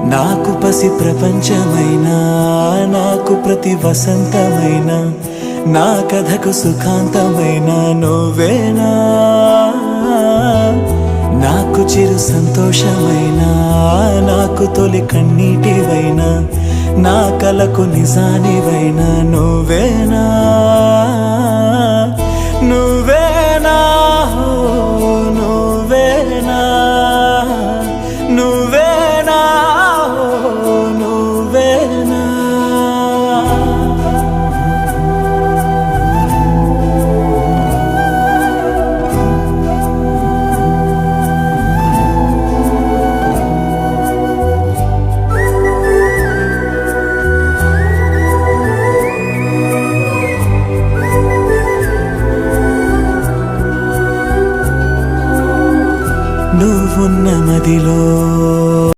నాకు పసి ప్రపంచమైనా, నాకు ప్రతి వసంతమైన, నా కథకు సుఖాంతమైన నువ్వేనా. నాకు చిరు సంతోషమైనా, నాకు తొలి కన్నీటివైనా, నా కలకు నిజానివైనా నువ్వేనా.